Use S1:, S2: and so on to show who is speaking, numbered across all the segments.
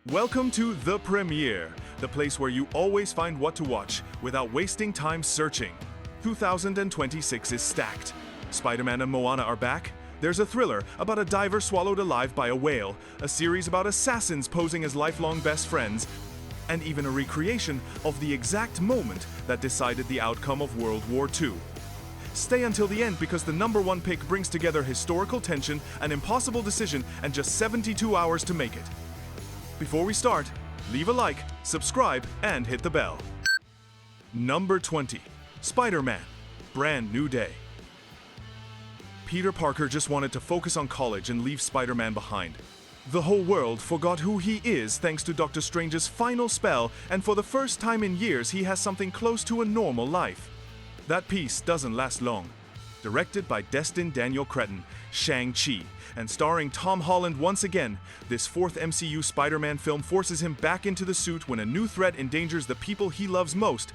S1: Welcome to The Premiere, the place where you always find what to watch without wasting time searching. 2026 is stacked. Spider-Man and Moana are back. There's a thriller about a diver swallowed alive by a whale, a series about assassins posing as lifelong best friends, and even a recreation of the exact moment that decided the outcome of World War II. Stay until the end because the number one pick brings together historical tension, an impossible decision, and just 72 hours to make it. Before we start, leave a like, subscribe, and hit the bell. Number 20. Spider-Man. Brand new day. Peter Parker just wanted to focus on college and leave Spider-Man behind. The whole world forgot who he is thanks to Doctor Strange's final spell, and for the first time in years he has something close to a normal life. That peace doesn't last long. Directed by Destin Daniel Cretton, Shang-Chi, and starring Tom Holland once again, this fourth MCU Spider-Man film forces him back into the suit when a new threat endangers the people he loves most,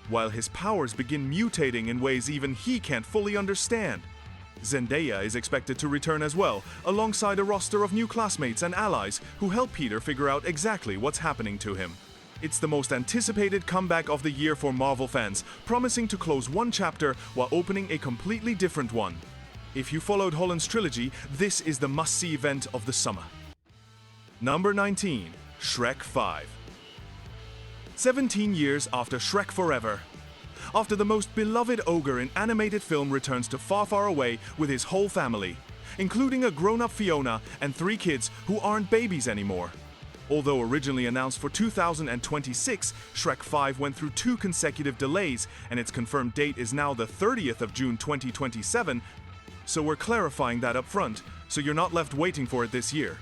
S1: while his powers begin mutating in ways even he can't fully understand. Zendaya is expected to return as well, alongside a roster of new classmates and allies who help Peter figure out exactly what's happening to him. It's the most anticipated comeback of the year for Marvel fans, promising to close one chapter while opening a completely different one. If you followed Holland's trilogy, this is the must-see event of the summer. Number 19. Shrek 5. 17 years after Shrek Forever. After the most beloved ogre in animated film returns to far, far away with his whole family, including a grown-up Fiona and 3 kids who aren't babies anymore. Although originally announced for 2026, Shrek 5 went through 2 consecutive delays, and its confirmed date is now the 30th of June 2027, so we're clarifying that up front, so you're not left waiting for it this year.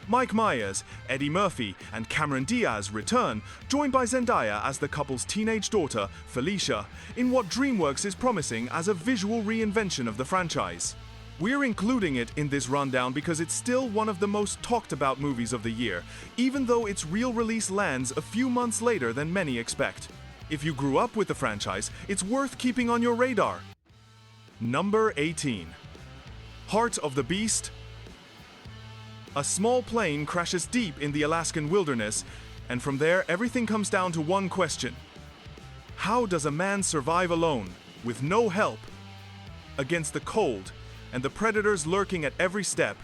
S1: Mike Myers, Eddie Murphy, and Cameron Diaz return, joined by Zendaya as the couple's teenage daughter, Felicia, in what DreamWorks is promising as a visual reinvention of the franchise. We're including it in this rundown because it's still one of the most talked about movies of the year, even though its real release lands a few months later than many expect. If you grew up with the franchise, it's worth keeping on your radar. Number 18. Heart of the Beast. A small plane crashes deep in the Alaskan wilderness, and from there everything comes down to one question. How does a man survive alone, with no help, against the cold, and the predators lurking at every step?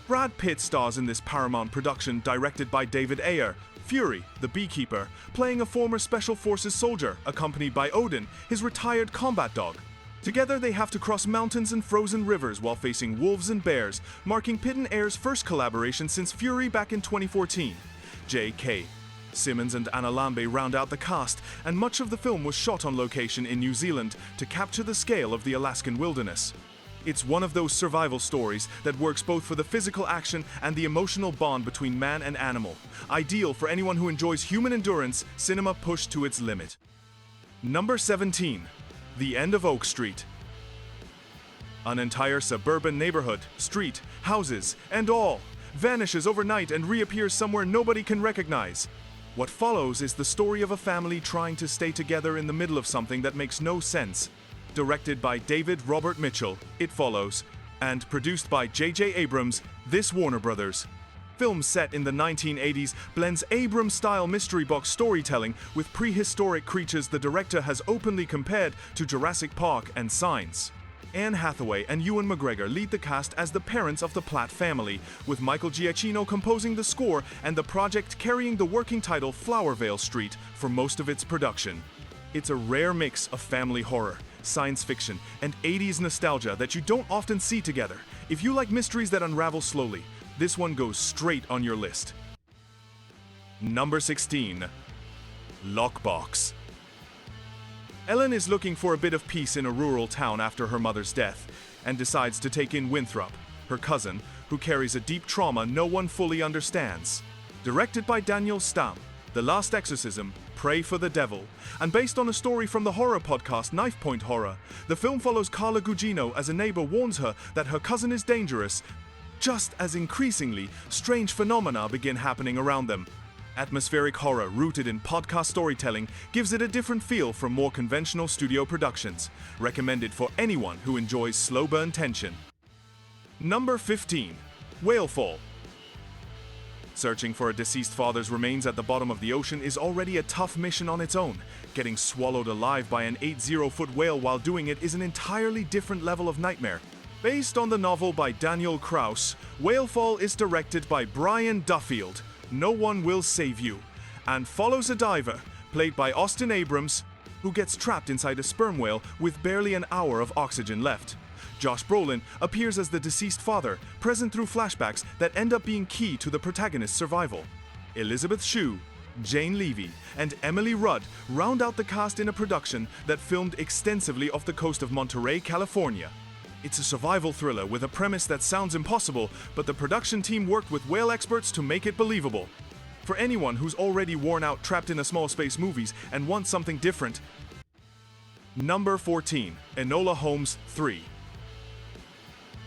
S1: Brad Pitt stars in this Paramount production directed by David Ayer, Fury, the beekeeper, playing a former Special Forces soldier accompanied by Odin, his retired combat dog. Together they have to cross mountains and frozen rivers while facing wolves and bears, marking Pitt and Ayer's first collaboration since Fury back in 2014. J.K. Simmons and Anna Lambe round out the cast, and much of the film was shot on location in New Zealand to capture the scale of the Alaskan wilderness. It's one of those survival stories that works both for the physical action and the emotional bond between man and animal. Ideal for anyone who enjoys human endurance, cinema pushed to its limit. Number 17. The End of Oak Street. An entire suburban neighborhood, street, houses, and all vanishes overnight and reappears somewhere nobody can recognize. What follows is the story of a family trying to stay together in the middle of something that makes no sense. Directed by David Robert Mitchell, It Follows, and produced by J.J. Abrams, This Warner Brothers. Film set in the 1980s blends Abrams-style mystery box storytelling with prehistoric creatures the director has openly compared to Jurassic Park and Signs. Anne Hathaway and Ewan McGregor lead the cast as the parents of the Platt family, with Michael Giacchino composing the score and the project carrying the working title Flowervale Street for most of its production. It's a rare mix of family horror, science fiction, and 80s nostalgia that you don't often see together. If you like mysteries that unravel slowly, this one goes straight on your list. Number 16. Lockbox. Ellen is looking for a bit of peace in a rural town after her mother's death, and decides to take in Winthrop, her cousin, who carries a deep trauma no one fully understands. Directed by Daniel Stamm, The Last Exorcism, Pray for the Devil, and based on a story from the horror podcast Knife Point Horror, the film follows Carla Gugino as a neighbor warns her that her cousin is dangerous, just as increasingly strange phenomena begin happening around them. Atmospheric horror rooted in podcast storytelling gives it a different feel from more conventional studio productions. Recommended for anyone who enjoys slow burn tension. Number 15. Whalefall. Searching for a deceased father's remains at the bottom of the ocean is already a tough mission on its own. Getting swallowed alive by an 80-foot whale while doing it is an entirely different level of nightmare. Based on the novel by Daniel Kraus, Whalefall is directed by Brian Duffield, No One Will Save You, and follows a diver, played by Austin Abrams, who gets trapped inside a sperm whale with barely an hour of oxygen left. Josh Brolin appears as the deceased father, present through flashbacks that end up being key to the protagonist's survival. Elizabeth Shue, Jane Levy, and Emily Rudd round out the cast in a production that filmed extensively off the coast of Monterey, California. It's a survival thriller with a premise that sounds impossible, but the production team worked with whale experts to make it believable. For anyone who's already worn out trapped in a small space movies and wants something different. Number 14, Enola Holmes 3.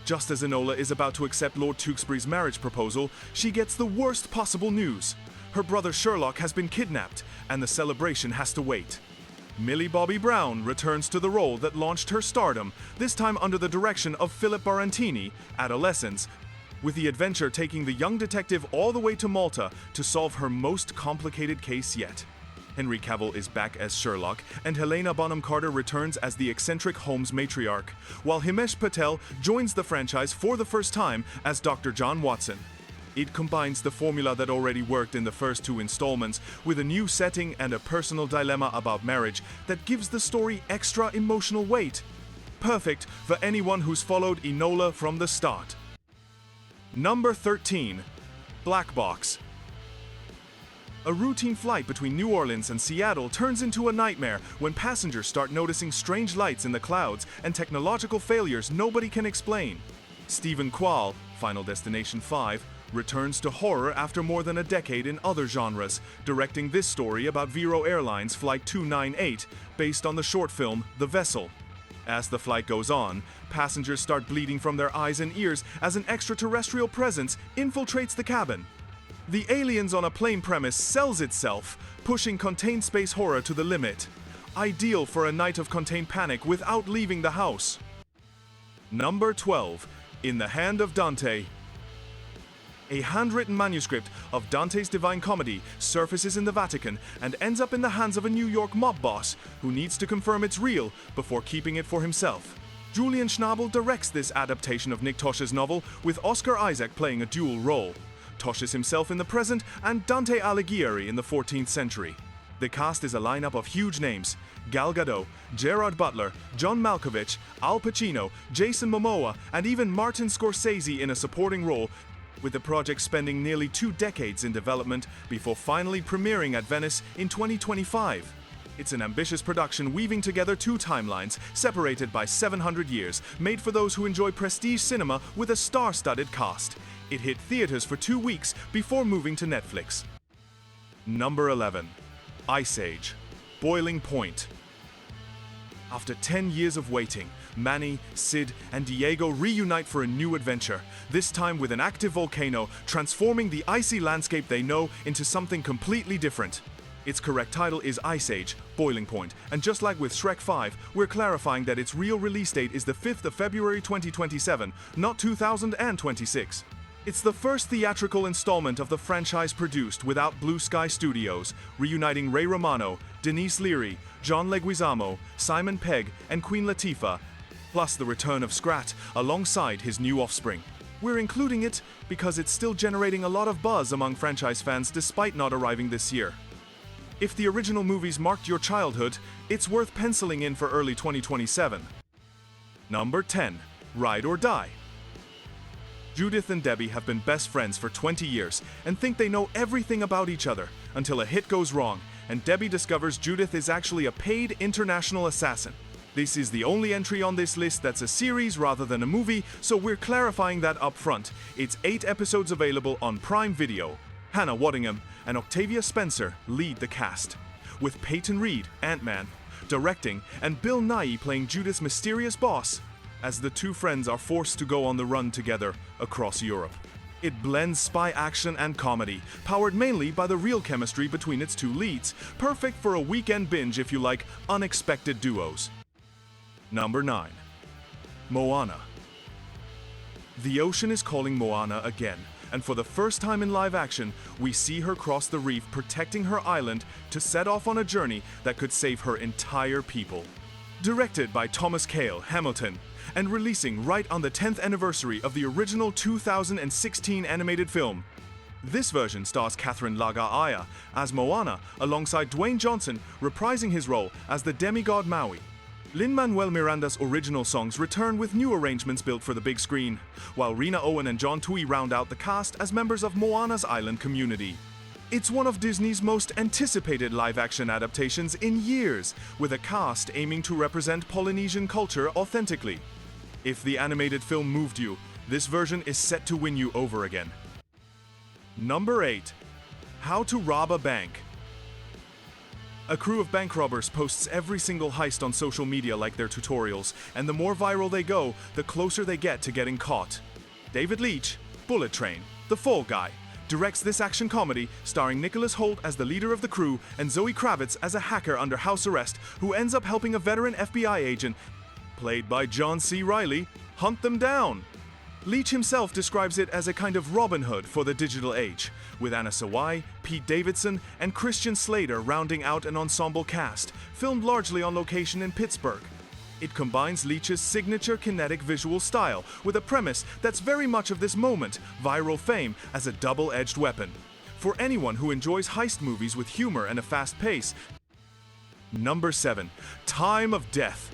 S1: Just as Enola is about to accept Lord Tewkesbury's marriage proposal, she gets the worst possible news. Her brother Sherlock has been kidnapped, and the celebration has to wait. Millie Bobby Brown returns to the role that launched her stardom, this time under the direction of Philip Barantini, Adolescence, with the adventure taking the young detective all the way to Malta to solve her most complicated case yet. Henry Cavill is back as Sherlock, and Helena Bonham Carter returns as the eccentric Holmes matriarch, while Himesh Patel joins the franchise for the first time as Dr. John Watson. It combines the formula that already worked in the first two installments with a new setting and a personal dilemma about marriage that gives the story extra emotional weight. Perfect for anyone who's followed Enola from the start. Number 13, Black Box. A routine flight between New Orleans and Seattle turns into a nightmare when passengers start noticing strange lights in the clouds and technological failures nobody can explain. Stephen Quall, Final Destination 5, returns to horror after more than a decade in other genres, directing this story about Vero Airlines Flight 298, based on the short film The Vessel. As the flight goes on, passengers start bleeding from their eyes and ears as an extraterrestrial presence infiltrates the cabin. The Aliens on a Plane premise sells itself, pushing contained space horror to the limit. Ideal for a night of contained panic without leaving the house. Number 12, In the Hand of Dante. A handwritten manuscript of Dante's Divine Comedy surfaces in the Vatican and ends up in the hands of a New York mob boss who needs to confirm it's real before keeping it for himself. Julian Schnabel directs this adaptation of Nick Tosh's novel, with Oscar Isaac playing a dual role. Tosh is himself in the present and Dante Alighieri in the 14th century. The cast is a lineup of huge names: Gal Gadot, Gerard Butler, John Malkovich, Al Pacino, Jason Momoa, and even Martin Scorsese in a supporting role, with the project spending nearly 2 decades in development before finally premiering at Venice in 2025. It's an ambitious production weaving together 2 timelines, separated by 700 years, made for those who enjoy prestige cinema with a star-studded cast. It hit theaters for 2 weeks before moving to Netflix. Number 11. Ice Age: Boiling Point. After 10 years of waiting, Manny, Sid, and Diego reunite for a new adventure, this time with an active volcano transforming the icy landscape they know into something completely different. Its correct title is Ice Age: Boiling Point, and just like with Shrek 5, we're clarifying that its real release date is the 5th of February 2027, not 2026. It's the first theatrical installment of the franchise produced without Blue Sky Studios, reuniting Ray Romano, Denise Leary, John Leguizamo, Simon Pegg, and Queen Latifah, plus the return of Scrat alongside his new offspring. We're including it because it's still generating a lot of buzz among franchise fans despite not arriving this year. If the original movies marked your childhood, it's worth penciling in for early 2027. Number 10. Ride or Die. Judith and Debbie have been best friends for 20 years and think they know everything about each other until a hit goes wrong and Debbie discovers Judith is actually a paid international assassin. This is the only entry on this list that's a series rather than a movie, so we're clarifying that up front. It's 8 episodes available on Prime Video. Hannah Waddingham and Octavia Spencer lead the cast, with Peyton Reed, Ant-Man, directing, and Bill Nighy playing Judith's mysterious boss, as the 2 friends are forced to go on the run together across Europe. It blends spy action and comedy, powered mainly by the real chemistry between its 2 leads, perfect for a weekend binge if you like unexpected duos. Number 9. Moana. The ocean is calling Moana again, and for the first time in live action, we see her cross the reef protecting her island to set off on a journey that could save her entire people. Directed by Thomas Cale Hamilton, and releasing right on the 10th anniversary of the original 2016 animated film. This version stars Catherine Laga-Aya as Moana, alongside Dwayne Johnson reprising his role as the demigod Maui. Lin-Manuel Miranda's original songs return with new arrangements built for the big screen, while Rena Owen and John Tui round out the cast as members of Moana's island community. It's one of Disney's most anticipated live-action adaptations in years, with a cast aiming to represent Polynesian culture authentically. If the animated film moved you, this version is set to win you over again. Number 8. How to Rob a Bank. A crew of bank robbers posts every single heist on social media like their tutorials, and the more viral they go, the closer they get to getting caught. David Leitch, Bullet Train, The Fall Guy, directs this action comedy starring Nicholas Hoult as the leader of the crew and Zoe Kravitz as a hacker under house arrest who ends up helping a veteran FBI agent, played by John C. Reilly, hunt them down. Leitch himself describes it as a kind of Robin Hood for the digital age, with Anna Sawai, Pete Davidson, and Christian Slater rounding out an ensemble cast, filmed largely on location in Pittsburgh. It combines Leitch's signature kinetic visual style with a premise that's very much of this moment, viral fame, as a double-edged weapon. For anyone who enjoys heist movies with humor and a fast pace. Number 7. Time of Death.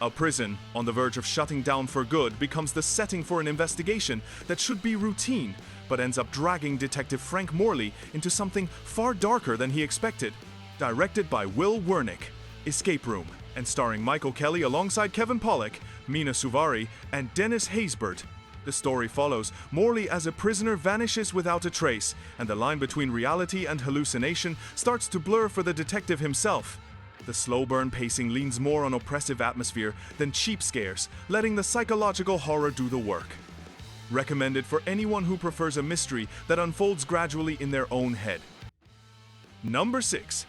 S1: A prison, on the verge of shutting down for good, becomes the setting for an investigation that should be routine, but ends up dragging Detective Frank Morley into something far darker than he expected. Directed by Will Wernick, Escape Room, and starring Michael Kelly alongside Kevin Pollak, Mina Suvari, and Dennis Haysbert. The story follows Morley as a prisoner vanishes without a trace, and the line between reality and hallucination starts to blur for the detective himself. The slow burn pacing leans more on oppressive atmosphere than cheap scares, letting the psychological horror do the work. Recommended for anyone who prefers a mystery that unfolds gradually in their own head. Number 6.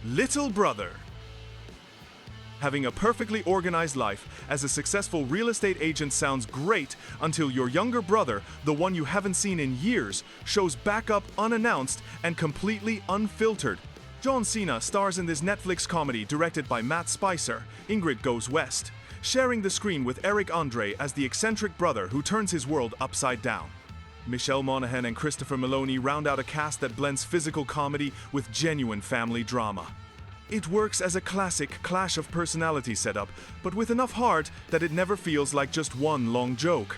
S1: Little Brother. Having a perfectly organized life as a successful real estate agent sounds great until your younger brother, the one you haven't seen in years, shows back up unannounced and completely unfiltered. John Cena stars in this Netflix comedy directed by Matt Spicer, Ingrid Goes West, sharing the screen with Eric Andre as the eccentric brother who turns his world upside down. Michelle Monaghan and Christopher Maloney round out a cast that blends physical comedy with genuine family drama. It works as a classic clash of personality setup, but with enough heart that it never feels like just one long joke.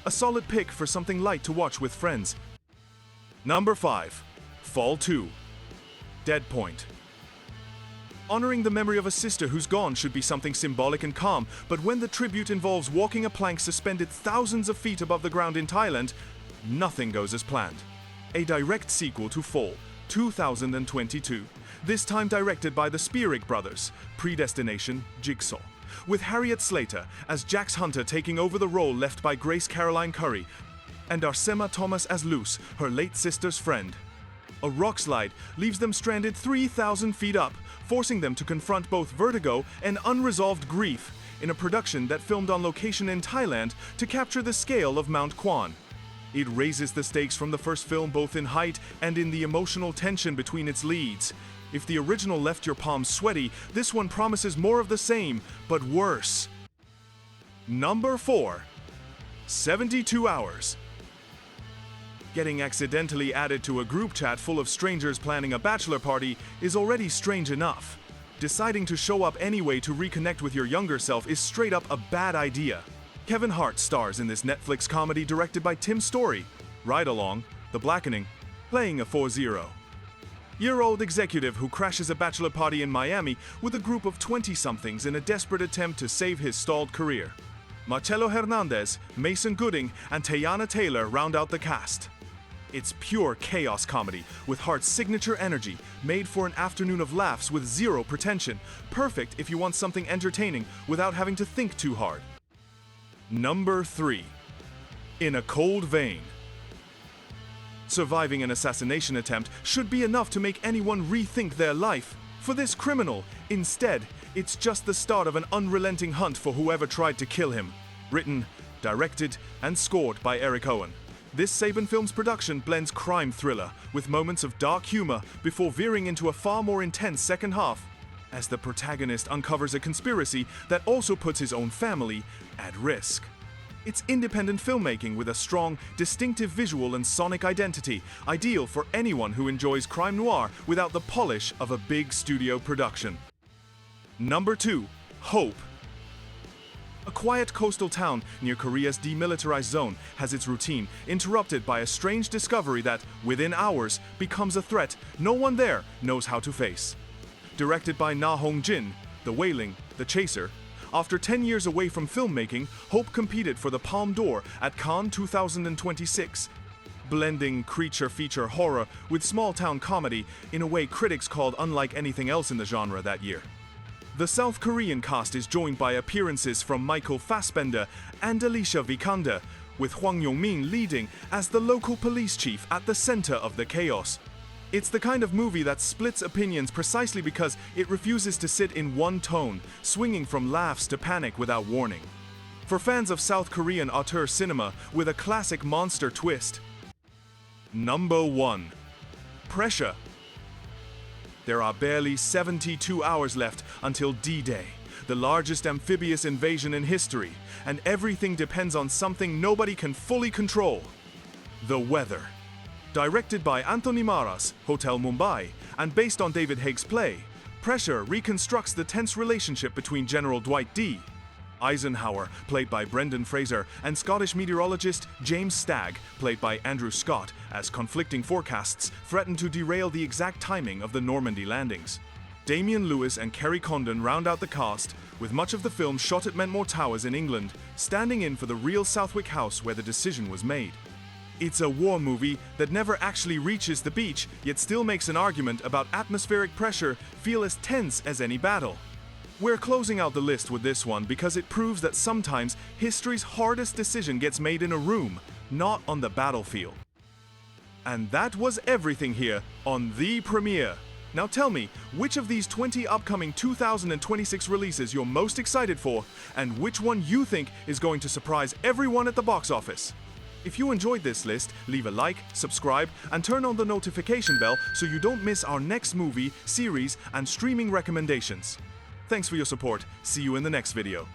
S1: A solid pick for something light to watch with friends. Number 5. Fall 2. Deadpoint. Honoring the memory of a sister who's gone should be something symbolic and calm, but when the tribute involves walking a plank suspended thousands of feet above the ground in Thailand, nothing goes as planned. A direct sequel to Fall, 2022, this time directed by the Spierig brothers, Predestination, Jigsaw, with Harriet Slater as Jax Hunter taking over the role left by Grace Caroline Curry, and Arsema Thomas as Luce, her late sister's friend. A rock slide leaves them stranded 3,000 feet up, forcing them to confront both vertigo and unresolved grief in a production that filmed on location in Thailand to capture the scale of Mount Kwan. It raises the stakes from the first film both in height and in the emotional tension between its leads. If the original left your palms sweaty, this one promises more of the same, but worse. Number 4. 72 Hours. Getting accidentally added to a group chat full of strangers planning a bachelor party is already strange enough. Deciding to show up anyway to reconnect with your younger self is straight up a bad idea. Kevin Hart stars in this Netflix comedy directed by Tim Story, Ride Along, The Blackening, playing a 40-year-old executive who crashes a bachelor party in Miami with a group of 20-somethings in a desperate attempt to save his stalled career. Marcelo Hernandez, Mason Gooding, and Teyana Taylor round out the cast. It's pure chaos comedy with Hart's signature energy, made for an afternoon of laughs with zero pretension, perfect if you want something entertaining without having to think too hard. Number 3. In a Cold Vein. Surviving an assassination attempt should be enough to make anyone rethink their life. For this criminal, instead, it's just the start of an unrelenting hunt for whoever tried to kill him. Written, directed, and scored by Eric Owen. This Saban Films production blends crime thriller with moments of dark humor before veering into a far more intense second half, as the protagonist uncovers a conspiracy that also puts his own family at risk. It's independent filmmaking with a strong, distinctive visual and sonic identity, ideal for anyone who enjoys crime noir without the polish of a big studio production. Number 2. Hope. A quiet coastal town near Korea's demilitarized zone has its routine interrupted by a strange discovery that, within hours, becomes a threat no one there knows how to face. Directed by Na Hong-jin, The Wailing, The Chaser, after 10 years away from filmmaking, Hope competed for the Palme d'Or at Cannes 2026, blending creature feature horror with small-town comedy in a way critics called unlike anything else in the genre that year. The South Korean cast is joined by appearances from Michael Fassbender and Alicia Vikander, with Hwang Yong-min leading as the local police chief at the center of the chaos. It's the kind of movie that splits opinions precisely because it refuses to sit in one tone, swinging from laughs to panic without warning. For fans of South Korean auteur cinema with a classic monster twist. Number 1. Pressure. There are barely 72 hours left until D-Day, the largest amphibious invasion in history, and everything depends on something nobody can fully control: the weather. Directed by Anthony Maras, Hotel Mumbai, and based on David Haig's play, Pressure reconstructs the tense relationship between General Dwight D. Eisenhower, played by Brendan Fraser, and Scottish meteorologist James Stagg, played by Andrew Scott, as conflicting forecasts threaten to derail the exact timing of the Normandy landings. Damian Lewis and Kerry Condon round out the cast, with much of the film shot at Mentmore Towers in England, standing in for the real Southwick house where the decision was made. It's a war movie that never actually reaches the beach, yet still makes an argument about atmospheric pressure feel as tense as any battle. We're closing out the list with this one because it proves that sometimes history's hardest decision gets made in a room, not on the battlefield. And that was everything here on The Premiere. Now tell me, which of these 20 upcoming 2026 releases you're most excited for, and which one you think is going to surprise everyone at the box office? If you enjoyed this list, leave a like, subscribe, and turn on the notification bell so you don't miss our next movie, series, and streaming recommendations. Thanks for your support. See you in the next video.